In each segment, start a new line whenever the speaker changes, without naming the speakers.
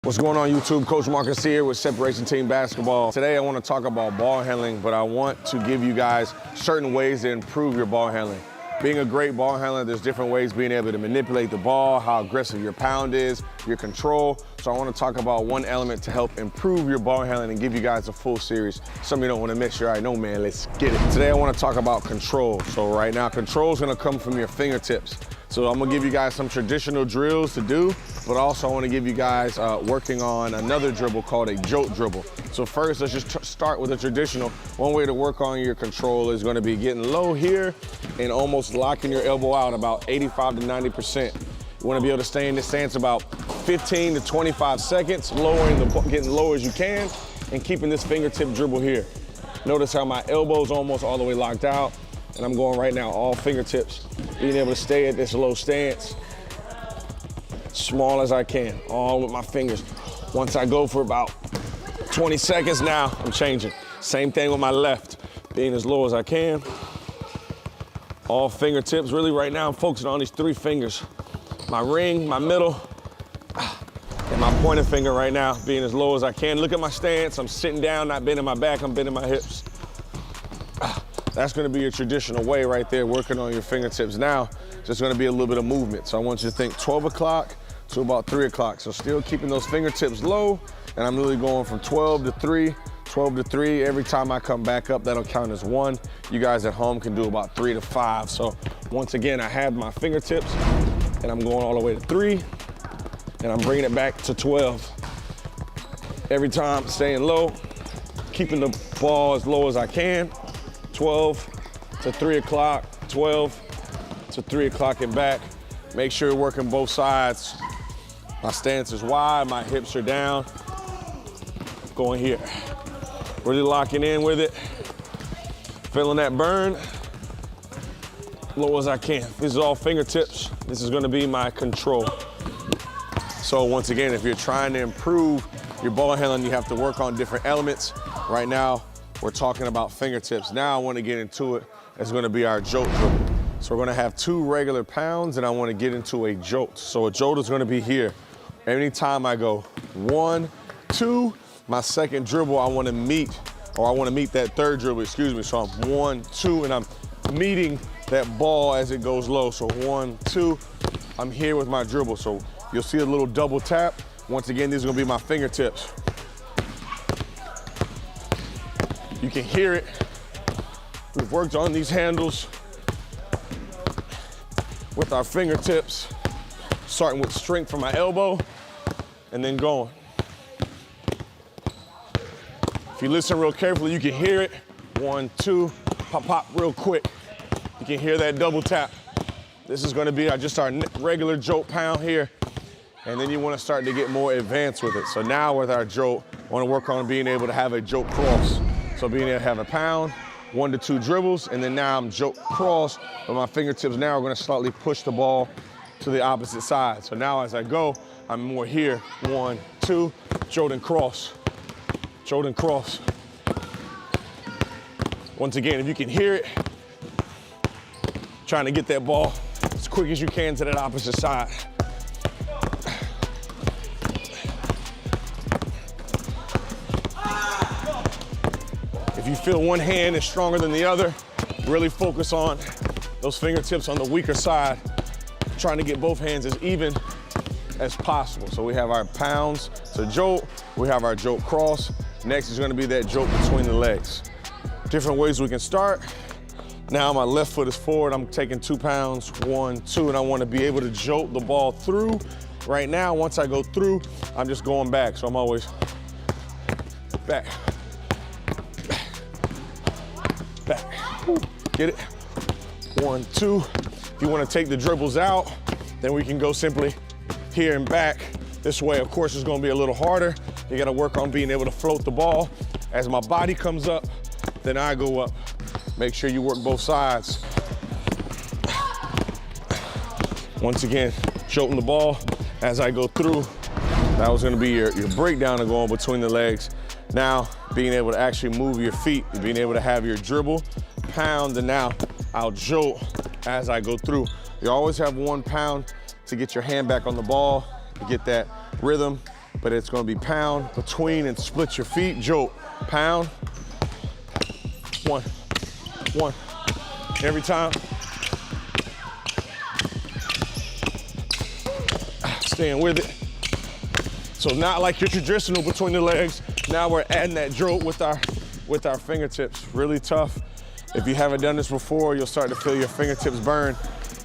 What's going on YouTube? Coach Marcus here with Separation Team Basketball. Today I want to talk about ball handling, but I want to give you guys certain ways to improve your ball handling. Being a great ball handler, there's different ways being able to manipulate the ball, how aggressive your pound is, your control. So I want to talk about one element to help improve your ball handling and give you guys a full series. Some of you don't want to miss. You already know, man, let's get it. Today I want to talk about control. So right now, control is going to come from your fingertips. So I'm gonna give you guys some traditional drills to do, but also I wanna give you guys working on another dribble called a jolt dribble. So first, let's just start with a traditional. One way to work on your control is gonna be getting low here and almost locking your elbow out about 85 to 90%. You wanna be able to stay in this stance about 15 to 25 seconds, getting low as you can, and keeping this fingertip dribble here. Notice how my elbow's almost all the way locked out, and I'm going right now, all fingertips. Being able to stay at this low stance, small as I can, all with my fingers. Once I go for about 20 seconds now, I'm changing. Same thing with my left, being as low as I can. All fingertips, really right now I'm focusing on these three fingers. My ring, my middle, and my pointer finger right now, being as low as I can. Look at my stance, I'm sitting down, not bending my back, I'm bending my hips. That's gonna be your traditional way right there, working on your fingertips. Now, just gonna be a little bit of movement. So I want you to think 12 o'clock to about 3 o'clock. So still keeping those fingertips low, and I'm really going from 12 to 3, 12 to 3. Every time I come back up, that'll count as 1. You guys at home can do about 3 to 5. So once again, I have my fingertips, and I'm going all the way to 3, and I'm bringing it back to 12. Every time, staying low, keeping the ball as low as I can. 12 to 3 o'clock, 12 to 3 o'clock and back. Make sure you're working both sides. My stance is wide, my hips are down. Going here. Really locking in with it. Feeling that burn. Low as I can. This is all fingertips. This is gonna be my control. So once again, if you're trying to improve your ball handling, you have to work on different elements. Right now, we're talking about fingertips. Now I want to get into it. It's going to be our jolt dribble. So we're going to have 2 regular pounds, and I want to get into a jolt. So a jolt is going to be here. Anytime I go 1, 2, my second dribble, I want to meet that third dribble, excuse me. So I'm 1, 2, and I'm meeting that ball as it goes low. So 1, 2, I'm here with my dribble. So you'll see a little double tap. Once again, these are going to be my fingertips. You can hear it. We've worked on these handles with our fingertips, starting with strength from my elbow and then going. If you listen real carefully, you can hear it. 1, 2, pop, pop, real quick. You can hear that double tap. This is gonna be just our regular jolt pound here. And then you wanna start to get more advanced with it. So now with our jolt, I wanna work on being able to have a jolt cross. So being able to have a pound, 1 to 2 dribbles, and then now I'm jolt cross, but my fingertips now are gonna slightly push the ball to the opposite side. So now as I go, I'm more here. 1, 2, jolt and cross. Jolt and cross. Once again, if you can hear it, trying to get that ball as quick as you can to that opposite side. If you feel one hand is stronger than the other, really focus on those fingertips on the weaker side, trying to get both hands as even as possible. So we have our pounds to jolt, we have our jolt cross. Next is gonna be that jolt between the legs. Different ways we can start. Now my left foot is forward, I'm taking 2 pounds, 1, 2, and I wanna be able to jolt the ball through. Right now, once I go through, I'm just going back. So I'm always back. Back. Get it? 1, 2. If you want to take the dribbles out, then we can go simply here and back. This way, of course, it's going to be a little harder. You got to work on being able to float the ball. As my body comes up, then I go up. Make sure you work both sides. Once again, jolting the ball as I go through. That was going to be your breakdown of going between the legs. Now, being able to actually move your feet, being able to have your dribble, pound, and now I'll jolt as I go through. You always have 1 pound to get your hand back on the ball, to get that rhythm, but it's gonna be pound, between, and split your feet, jolt, pound, one, every time. Staying with it. So not like your traditional between the legs, now we're adding that jolt with our fingertips. Really tough. If you haven't done this before, you'll start to feel your fingertips burn.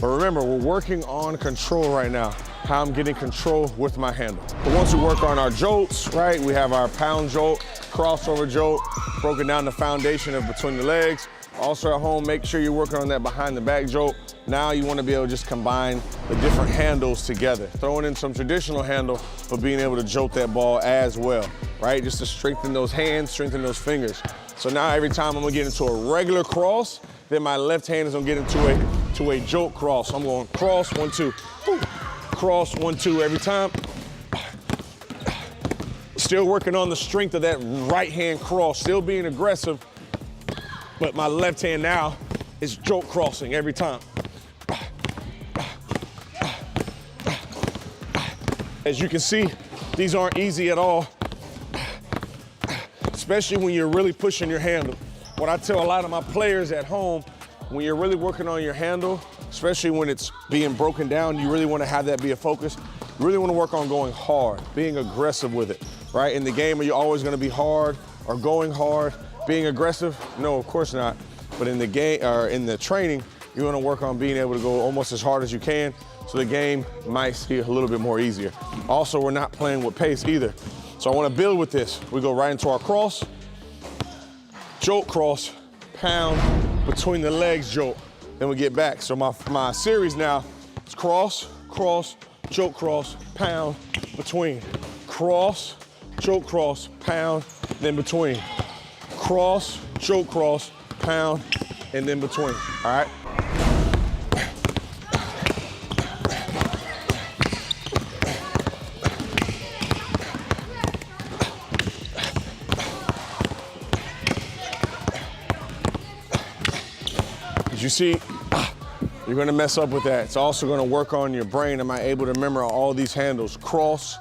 But remember, we're working on control right now, how I'm getting control with my handle. But once we work on our jolts, right, we have our pound jolt, crossover jolt, broken down the foundation of between the legs. Also at home, make sure you're working on that behind the back jolt. Now you want to be able to just combine the different handles together. Throwing in some traditional handle, but being able to jolt that ball as well, right? Just to strengthen those hands, strengthen those fingers. So now every time I'm gonna get into a regular cross, then my left hand is gonna get into a jolt cross. So I'm going cross, 1, 2, cross, 1, 2 every time. Still working on the strength of that right hand cross, still being aggressive, but my left hand now is jolt crossing every time. As you can see, these aren't easy at all, especially when you're really pushing your handle. What I tell a lot of my players at home, when you're really working on your handle, especially when it's being broken down, you really want to have that be a focus. You really want to work on going hard, being aggressive with it, right? In the game, are you always going to be hard or going hard, being aggressive? No, of course not. But in the game, or in the training, you want to work on being able to go almost as hard as you can, so the game might be a little bit more easier. Also, we're not playing with pace either. So I want to build with this. We go right into our cross, jolt cross, pound, between the legs jolt. Then we get back. So my series now is cross, cross, jolt cross, pound, between. Cross, jolt cross, pound, then between. Cross, jolt cross, pound, and then between, all right? As you see, you're gonna mess up with that. It's also gonna work on your brain. Am I able to remember all these handles? Cross,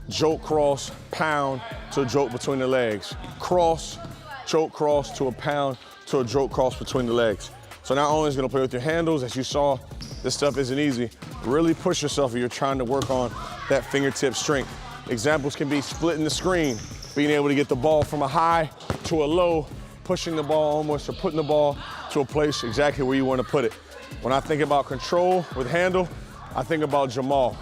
jolt cross, pound, to a jolt between the legs. Cross, jolt cross, to a pound, to a jolt cross between the legs. So not only is it gonna play with your handles, as you saw, this stuff isn't easy. Really push yourself if you're trying to work on that fingertip strength. Examples can be splitting the screen, being able to get the ball from a high to a low, pushing the ball almost, or putting the ball to a place exactly where you want to put it. When I think about control with handle, I think about Jamal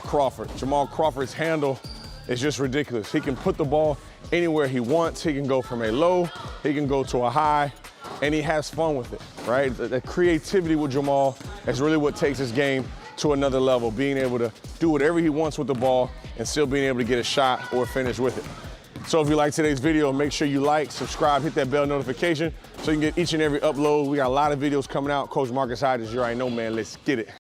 Crawford. Jamal Crawford's handle is just ridiculous. He can put the ball anywhere he wants. He can go from a low, he can go to a high, and he has fun with it, right? The creativity with Jamal is really what takes his game to another level, being able to do whatever he wants with the ball and still being able to get a shot or finish with it. So if you like today's video, make sure you like, subscribe, hit that bell notification so you can get each and every upload. We got a lot of videos coming out. Coach Marcus Hodges, you already know, man. Let's get it.